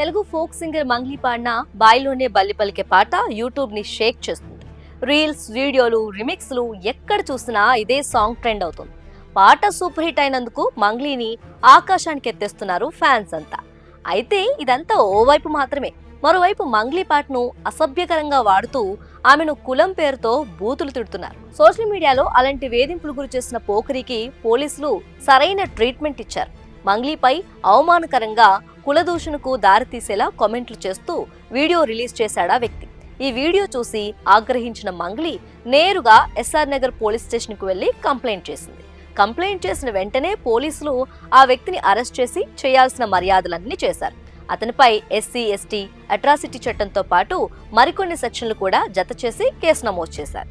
Telugu folk singer Mangli పాడిన బాయిలోనే బల్లి పలికే పాట యూట్యూబ్ ని షేక్ చేస్తుంది. రీల్స్, వీడియోలు, రిమిక్స్లు ఎక్కడ చూసినా ఇదే సాంగ్ ట్రెండ్ అవుతుంది. పాట సూపర్ హిట్ అయినందుకు మంగ్లీని ఆకాశానికి ఎత్తేస్తున్నారు ఫ్యాన్స్ అంతా. అయితే ఇదంతా ఓవైపు మాత్రమే. మరోవైపు మంగ్లీ పాటను అసభ్యకరంగా వాడుతూ ఆమెను కులం పేరుతో బూతులు తిడుతున్నారు. సోషల్ మీడియాలో అలాంటి వేధింపులు గురి చేసిన పోకరికి పోలీసులు సరైన ట్రీట్మెంట్ ఇచ్చారు. మంగ్లీపై అవమానకరంగా కులదూషణకు దారితీసేలా కామెంట్లు చేస్తూ వీడియో రిలీజ్ చేశాడా వ్యక్తి. ఈ వీడియో చూసి ఆగ్రహించిన మంగ్లీ నేరుగా ఎస్ఆర్ నగర్ పోలీస్ స్టేషన్ కు వెళ్లి కంప్లైంట్ చేసింది. కంప్లైంట్ చేసిన వెంటనే పోలీసులు ఆ వ్యక్తిని అరెస్ట్ చేసి చేయాల్సిన మర్యాదలన్నీ చేశారు. అతనిపై ఎస్సీ, ఎస్టీ, అట్రాసిటీ చట్టంతో పాటు మరికొన్ని సెక్షన్లు కూడా జత చేసి కేసు నమోదు చేశారు.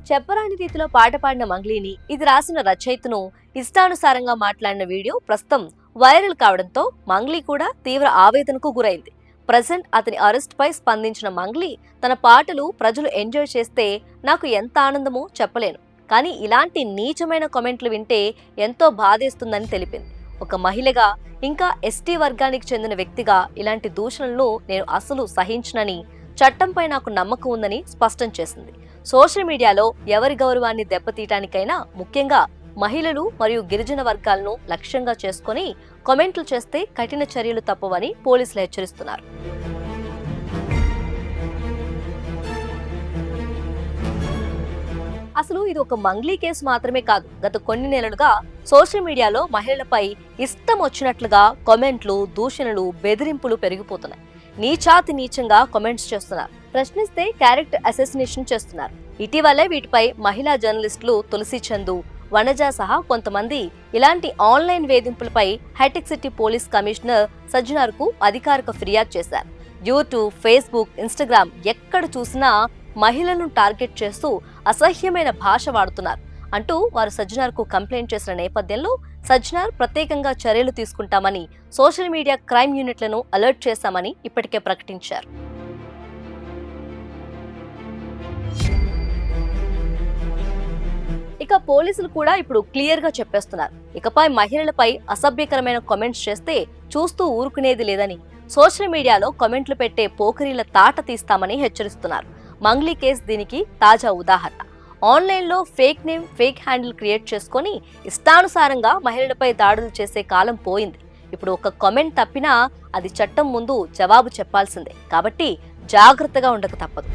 చెప్పరాని రీతిలో పాట పాడిన మంగ్లీని, ఇది రాసిన రచయితను ఇష్టానుసారంగా మాట్లాడిన వీడియో ప్రస్తుతం వైరల్ కావడంతో మంగ్లీ కూడా తీవ్ర ఆవేదనకు గురైంది. ప్రజెంట్ అతని అరెస్ట్ పై స్పందించిన మంగ్లీ, తన పాటలు ప్రజలు ఎంజాయ్ చేస్తే నాకు ఎంత ఆనందమో చెప్పలేను, కానీ ఇలాంటి నీచమైన కామెంట్లు వింటే ఎంతో బాధేస్తుందని తెలిపింది. ఒక మహిళగా, ఇంకా ఎస్టీ వర్గానికి చెందిన వ్యక్తిగా ఇలాంటి దూషణలను నేను అసలు సహించనని, చట్టంపై నాకు నమ్మకం ఉందని స్పష్టం చేసింది. సోషల్ మీడియాలో ఎవరి గౌరవాన్ని దెబ్బతీయటానికైనా, ముఖ్యంగా మహిళలు మరియు గిరిజన వర్గాలను లక్ష్యంగా చేసుకుని కామెంట్లు చేస్తే కఠిన చర్యలు తప్పవని పోలీసులు హెచ్చరిస్తున్నారు. అసలు ఇది ఒక మంగ్లీ కేసు మాత్రమే కాదు. గత కొన్ని నెలలుగా సోషల్ మీడియాలో మహిళలపై ఇష్టం వచ్చినట్లుగా కామెంట్లు, దూషణలు, బెదిరింపులు పెరిగిపోతున్నాయి. నీచాతి నీచంగా కామెంట్స్ చేస్తున్నారు. ప్రశ్నిస్తే క్యారెక్టర్ అసెసినేషన్ చేస్తున్నారు. ఇటీవలే వీటిపై మహిళా జర్నలిస్టులు తులసి చందు, వనజ సహా కొంతమంది ఇలాంటి ఆన్లైన్ వేధింపులపై హైటెక్ సిటీ పోలీస్ కమిషనర్ సజ్జనార్ కు అధికారిక ఫిర్యాదు చేశారు. యూట్యూబ్, ఫేస్బుక్, ఇన్స్టాగ్రామ్ ఎక్కడ చూసినా మహిళలను టార్గెట్ చేస్తూ అసహ్యమైన భాష వాడుతున్నారు అంటూ వారు సజ్జనార్ కు కంప్లైంట్ చేసిన నేపథ్యంలో సజ్జనార్ ప్రత్యేకంగా చర్యలు తీసుకుంటామని, సోషల్ మీడియా క్రైమ్ యూనిట్లను అలర్ట్ చేశామని ఇప్పటికే ప్రకటించారు. ఇక పోలీసులు కూడా ఇప్పుడు క్లియర్ గా చెప్పేస్తున్నారు, ఇకపై మహిళలపై అసభ్యకరమైన కామెంట్స్ చేస్తే చూస్తూ ఊరుకునేది లేదని, సోషల్ మీడియాలో కామెంట్లు పెట్టే పోకరీల తాట తీస్తామని హెచ్చరిస్తున్నారు. మంగ్లీ కేసు దీనికి తాజా ఉదాహరణ. ఆన్లైన్లో fake name, fake handle create చేసుకొని ఇష్టానుసారంగా మహిళలపై దాడులు చేసే కాలం పోయింది. ఇప్పుడు ఒక కామెంట్ తప్పినా అది చట్టం ముందు జవాబు చెప్పాల్సిందే. కాబట్టి జాగ్రత్తగా ఉండక తప్పదు.